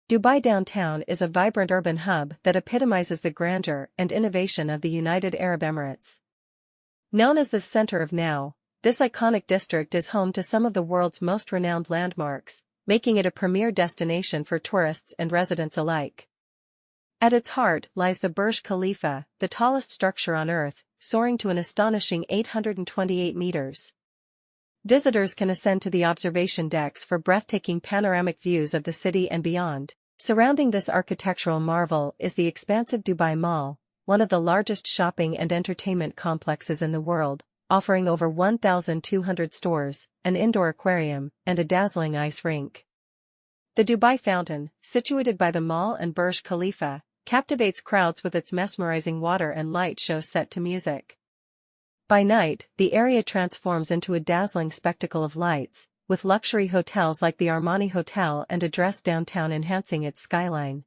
Dubai downtown is a vibrant urban hub that epitomizes the grandeur and innovation of the United Arab Emirates. Known as the center of now, this iconic district is home to some of the world's most renowned landmarks, making it a premier destination for tourists and residents alike. At its heart lies the Burj Khalifa, the tallest structure on Earth, soaring to an astonishing 828 meters. Visitors can ascend to the observation decks for breathtaking panoramic views of the city and beyond. Surrounding this architectural marvel is the expansive Dubai Mall, one of the largest shopping and entertainment complexes in the world, offering over 1,200 stores, an indoor aquarium, and a dazzling ice rink. The Dubai Fountain, situated by the mall and Burj Khalifa, captivates crowds with its mesmerizing water and light shows set to music. By night, the area transforms into a dazzling spectacle of lights, with luxury hotels like the Armani Hotel and Address downtown enhancing its skyline.